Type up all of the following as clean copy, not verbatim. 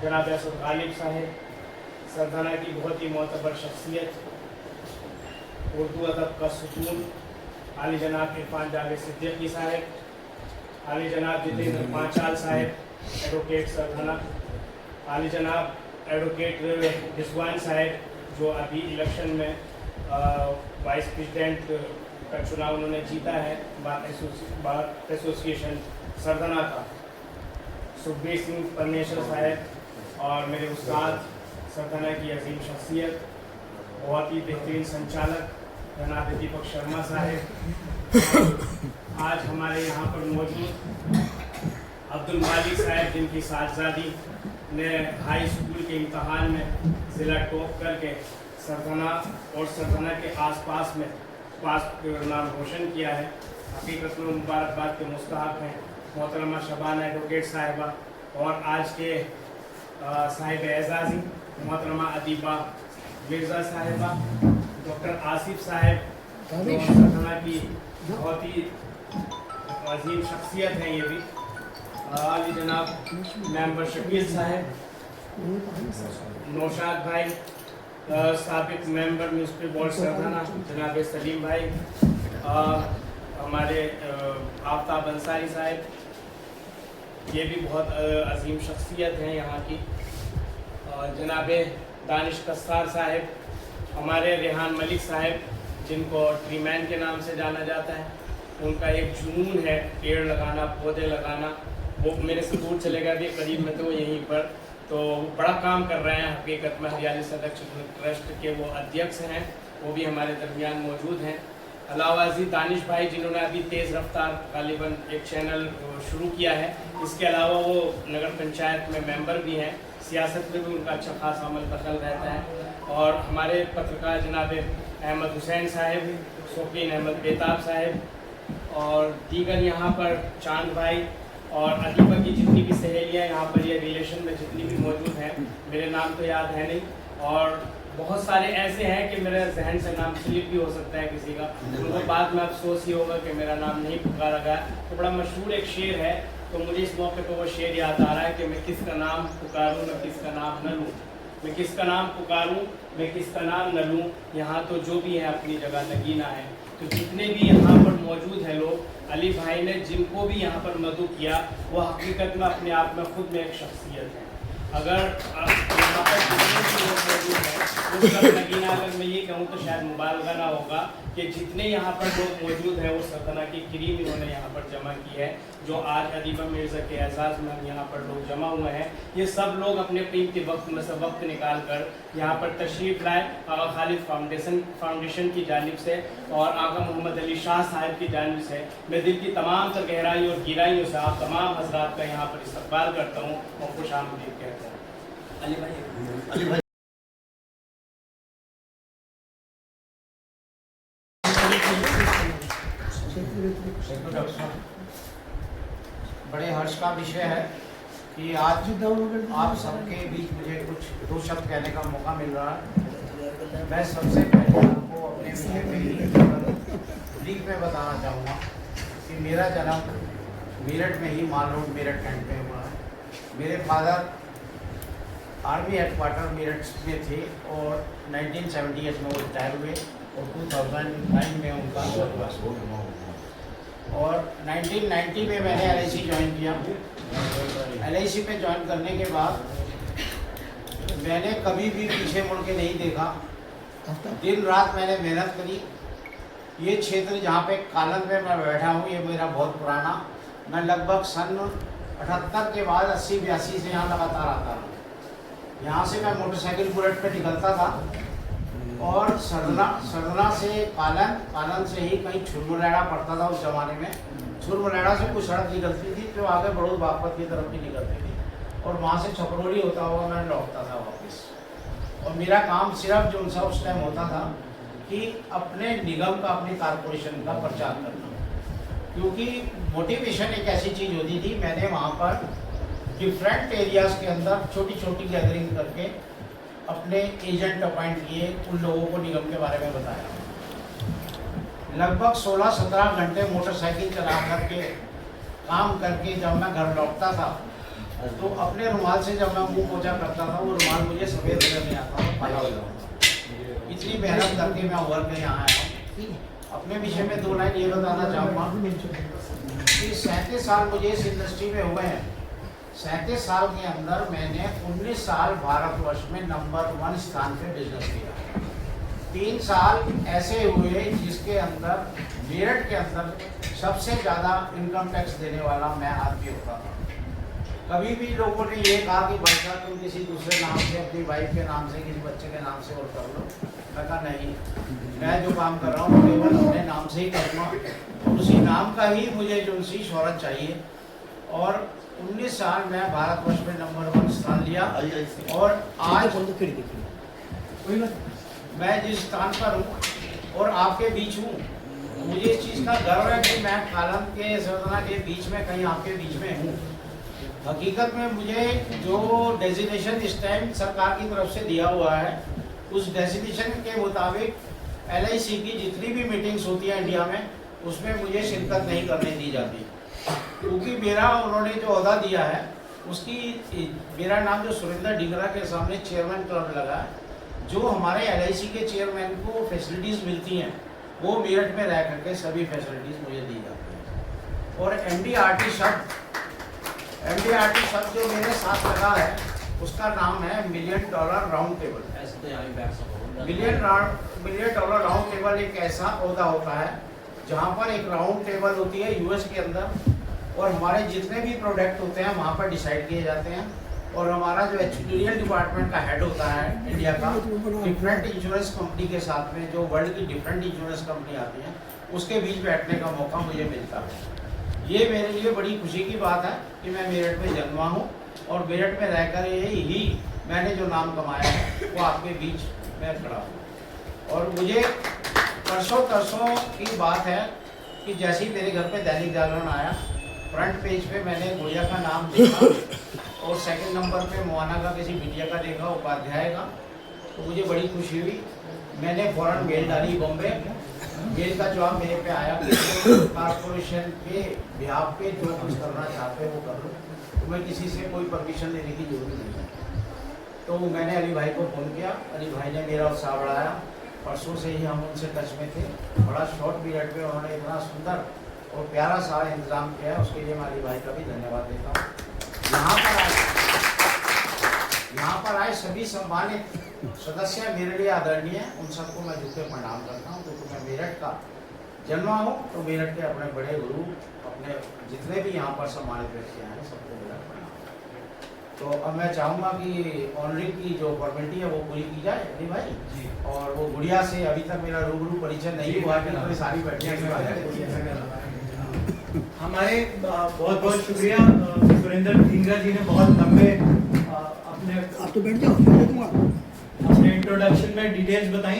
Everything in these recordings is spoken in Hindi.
जनाब असद गालिब साहब, सरदाना की बहुत ही मोतबर शख्सियत, उर्दू अदब का सुकून, आली जनाब इरफान जावेद सिद्दीकी साहब, आली जनाब जितेंद्र पांचाल साहब, एडवोकेट सरदाना, आली जनाब एडवोकेट रिजवान साहब जो अभी इलेक्शन में वाइस प्रेसिडेंट का चुनाव उन्होंने जीता है बार एसोसिएशन सरदाना का, सुखबीर सिंह परमेश्वर साहब और मेरे उस्ताद सरदाना की अजीम शख्सियत, बहुत ही बेहतरीन संचालक जनाब दीपक शर्मा साहब, आज हमारे यहाँ पर मौजूद अब्दुल मालिक साहब जिनकी साहबजादी ने हाई स्कूल के इम्तहान में ज़िला टॉप करके सरदाना और सरदाना के आसपास में नाम रोशन किया है। हकीकत में मुबारकबाद के मुस्तहक हैं मोहतरमा शबाना एडवोकेट साहिबा और आज के साहिब एजाज़ी मोहतरमा अदीबा मिर्ज़ा साहिबा, डॉक्टर आसिफ साहब जो सरदाना की बहुत ही अजीम शख्सियत हैं, ये भी अली जनाब मेंबर शकील साहब, नौशाद भाई साबिक मेंबर म्यूनसिपल बोर्ड सरदाना जनाब सलीम भाई, हमारे आफ्ताब अंसारी साहब, ये भी बहुत अजीम शख्सियत हैं यहाँ की, जनाब दानिश कस्सार साहब, हमारे रेहान मलिक साहब जिनको ट्रीमैन के नाम से जाना जाता है, उनका एक जुनून है पेड़ लगाना, पौधे लगाना, वो मेरे से दूर चले गए थे करीब में, तो यहीं पर तो बड़ा काम कर रहे हैं। हकीकत में हरियाली संरक्षण ट्रस्ट के वो अध्यक्ष हैं, वो भी हमारे दरमियान मौजूद हैं। अलावाजी दानिश भाई जिन्होंने अभी तेज़ रफ्तार गालिबन एक चैनल शुरू किया है, इसके अलावा वो नगर पंचायत में मेंबर भी हैं, सियासत में भी उनका अच्छा खासा अमल दखल रहता है। और हमारे पत्रकार जनाब अहमद हुसैन साहब, शौकीन अहमद बेताब साहब और दीगर यहाँ पर चांद भाई और अदीबा की जितनी भी सहेलियाँ यहाँ पर ये रिलेशन में जितनी भी मौजूद हैं, मेरे नाम तो याद है नहीं और बहुत सारे ऐसे हैं कि मेरे जहन से नाम स्लिप भी हो सकता है किसी का, उनको बाद में अफसोस ही होगा कि मेरा नाम नहीं पुकारा गया। तो बड़ा मशहूर एक शेर है, तो मुझे इस मौके पर वो शेर याद आ रहा है कि मैं किसका नाम पुकारूँ मैं किसका नाम न लूँ, मैं किसका नाम पुकारूँ मैं किसका नाम न लूँ, यहाँ तो जो भी है अपनी जगह नगीना है। तो जितने भी यहाँ पर मौजूद हैं लोग, अली भाई ने जिनको भी यहाँ पर मदद किया वो हकीकत में अपने आप में खुद में एक शख्सियत है। अगर यहाँ पर जितने भी लोग मौजूद हैं उसका नगीना अगर मैं ये कहूँ तो शायद मुबालगा ना होगा कि जितने यहाँ पर लोग मौजूद हैं वो सरदाना की क्रीम इन्होंने यहाँ पर जमा की है, जो आज अदीबा मिर्ज़ा के एजाज़ में हम यहाँ पर लोग जमा हुए हैं। ये सब लोग अपने कीमती वक्त में से वक्त निकाल कर यहाँ पर तशरीफ़ लाए आगा खालिद फाउंडेशन की जानिब से और आका मोहम्मद अली शाह साहब की जानिब से मैं दिल की तमाम तर गहराई और गिराइयों से आप तमाम हजरात का यहाँ पर इस्तकबाल करता हूँ और खुश आमदीद कहता हूँ। अली भाई बड़े हर्ष का विषय है कि आज आप सबके बीच मुझे कुछ दो शब्द कहने का मौका मिल रहा है। मैं सबसे पहले आपको अपने विषय में ही ब्रीफ में बताना चाहूँगा कि मेरा जन्म मेरठ में ही माल रोड मेरठ कैंट में हुआ है। मेरे फादर आर्मी हेडक्वार्टर मेरठ में थे और 1978 में वो रिटायर हुए और 2009 में उनका और 1990 में मैंने LIC ज्वाइन किया। LIC में ज्वाइन करने के बाद मैंने कभी भी पीछे मुड़ के नहीं देखा, दिन रात मैंने मेहनत करी। ये क्षेत्र जहाँ पे कालन में मैं बैठा हूँ ये मेरा बहुत पुराना, मैं लगभग सन 78 के बाद 80-82 से यहाँ लगातार आता रहा। यहाँ से मैं मोटरसाइकिल बुलेट पे निकलता था और सरदना से कालन से ही कहीं छुरमुलैड़ा पड़ता था। उस ज़माने में छुरमुलैड़ा से कुछ सड़क निकलती थी जो आगे बड़ौद बागपत की तरफ भी निकलती थी और वहाँ से छपरोली होता हुआ मैं लौटता था वापस। और मेरा काम सिर्फ जो सा उस टाइम होता था कि अपने निगम का, अपने कारपोरेशन का प्रचार करना, क्योंकि मोटिवेशन एक ऐसी चीज़ होती थी। मैंने वहाँ पर डिफरेंट एरियाज़ के अंदर छोटी छोटी गैदरिंग करके अपने एजेंट अपॉइंट किए, उन लोगों को निगम के बारे में बताया। लगभग 16-17 घंटे मोटरसाइकिल चला करके काम करके जब मैं घर लौटता था तो अपने रुमाल से जब मैं मुंह पोछा करता था वो रुमाल मुझे सफ़ेद नजर नहीं आता था, काला हो जाता था। इतनी मेहनत करके मैं उभर के यहाँ आया हूँ। अपने विषय में 2 लाइन ये बताना चाहूँगा कि 37 साल मुझे इस इंडस्ट्री में हुए हैं। 37 साल के अंदर मैंने 19 साल भारतवर्ष में नंबर 1 स्थान पे बिजनेस किया। 3 साल ऐसे हुए जिसके अंदर मेरठ के अंदर सबसे ज़्यादा इनकम टैक्स देने वाला मैं आदमी होता था। कभी भी लोगों ने ये कहा कि भाई साहब तुम किसी दूसरे नाम से, अपनी वाइफ के नाम से, किसी बच्चे के नाम से और कर लो। मैं कहा नहीं, मैं जो काम कर रहा हूँ केवल अपने नाम से ही करूँगा, उसी नाम का ही मुझे जो सी शोहरत चाहिए। और 19 साल मैं भारतवर्ष में नंबर 1 स्थान लिया और आज मैं जिस स्थान पर हूँ और आपके बीच हूँ, मुझे इस चीज़ का गर्व है कि मैं कालम के सरदना के बीच में कहीं आपके बीच में हूँ। हकीकत में मुझे जो डेजिग्नेशन इस टाइम सरकार की तरफ से दिया हुआ है, उस डेजिग्नेशन के मुताबिक LIC की जितनी भी मीटिंग्स होती हैं इंडिया में, उसमें मुझे शिरकत नहीं करने दी जाती, क्योंकि मेरा उन्होंने जो अहदा दिया है उसकी मेरा नाम जो सुरेंद्र डिगरा के सामने चेयरमैन क्लब लगा है। जो हमारे LIC के चेयरमैन को फैसिलिटीज़ मिलती हैं वो मेरठ में रह करके सभी फैसिलिटीज़ मुझे दी जाती हैं। और MDRT शब्द जो मेरे साथ लगा है उसका नाम है $1 million round table. $1 million round table एक ऐसा ओहदा होता है जहाँ पर एक राउंड टेबल होती है US के अंदर, और हमारे जितने भी प्रोडक्ट होते हैं वहाँ पर डिसाइड किए जाते हैं। और हमारा जो एक्चुरियल डिपार्टमेंट का हेड होता है इंडिया का, डिफरेंट इंश्योरेंस कंपनी के साथ में, जो वर्ल्ड की डिफरेंट इंश्योरेंस कंपनी आती हैं, उसके बीच बैठने का मौका मुझे मिलता है। ये मेरे लिए बड़ी खुशी की बात है कि मैं मेरठ में जन्मा हूँ और मेरठ में रहकर ही मैंने जो नाम कमाया है वो आपके बीच में खड़ा हूँ। और मुझे तरसों की बात है कि जैसे ही मेरे घर पे दैनिक जागरण आया, फ्रंट पेज पे मैंने गुड़िया का नाम देखा और सेकंड नंबर पे मोहाना का किसी बिटिया का देखा, उपाध्याय का, तो मुझे बड़ी खुशी हुई। मैंने फ़ौरन मेल डाली बॉम्बे। मेल का जवाब मेरे पे आया कि कॉर्पोरेशन के बिहाफ पे जो कुछ करना चाहते हो वो कर लो, तुम्हें किसी से कोई परमिशन लेने की जरूरत नहीं है। तो मैंने अली भाई को फ़ोन किया, अली भाई ने मेरा उत्साह बढ़ाया। परसों से ही हम उनसे टच में थे। बड़ा शॉर्ट पीरियड में उन्होंने इतना सुंदर और प्यारा सारा इंतज़ाम किया है, उसके लिए मैं अली भाई का भी धन्यवाद देता हूँ। यहाँ पर आए सभी सम्मानित सदस्य मेरे लिए आदरणीय हैं, उन सबको मैं झुक के प्रणाम करता हूँ, क्योंकि मैं मेरठ का जन्मा हूँ। तो मेरठ के अपने बड़े गुरु, अपने जितने भी यहाँ पर सम्मानित व्यक्ति हैं, सबको मेरा प्रणाम। तो अब मैं चाहूँगा कि ऑनरिंग की जो फॉर्मेलिटी है वो पूरी की जाए अली भाई जी। और वो गुड़िया से अभी तक मेरा रूबरू परिचय नहीं हुआ है, तो सारी बैठने हमारे बहुत बहुत शुक्रिया सुरेंद्र ढींगरा जी ने बहुत लंबे अपने आप तो बैठ जाओ, अपने इंट्रोडक्शन में डिटेल्स बताई।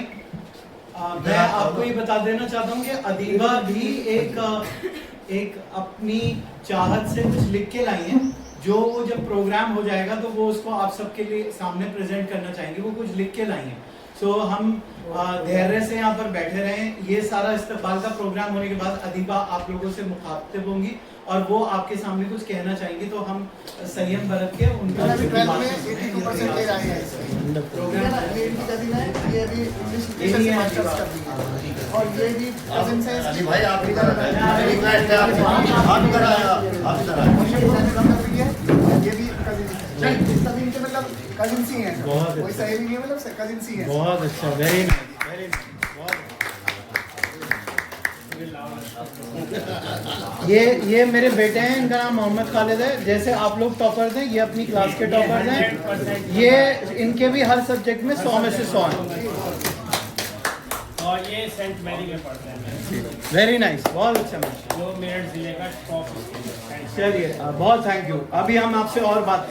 मैं आपको ये बता देना चाहता हूँ कि अदीबा भी एक अपनी चाहत से कुछ लिख के लाई है, जो जब प्रोग्राम हो जाएगा तो वो उसको आप सबके लिए सामने प्रेजेंट करना चाहेंगे। वो कुछ लिख के लाई है। सो हम धैर्य से यहाँ पर बैठे रहें। ये सारा इस्तकबाल का प्रोग्राम होने के बाद अदीबा आप लोगों से मुखातिब होंगी और वो आपके सामने कुछ कहना चाहेंगी, तो हम संयम बरत के उनका और ये भी कजिन से अली भाई आप इधर ये भी कजिन इनके मतलब कजिन सी हैं, कोई सहेली नहीं है, मतलब कजिन सी हैं। बहुत अच्छा, वेरी नाइस, ये मेरे बेटे हैं, इनका नाम मोहम्मद खालिद है। जैसे आप लोग टॉपर्स हैं, ये अपनी क्लास के टॉपर्स हैं। ये इनके भी हर सब्जेक्ट में 100 में से 100 हैं। और ये सेंट मैरी में पढ़ते हैं, वेरी नाइस, बहुत अच्छा। जो मेरठ जिले का टॉप। चलिए बहुत थैंक यू। अभी हम आपसे और बात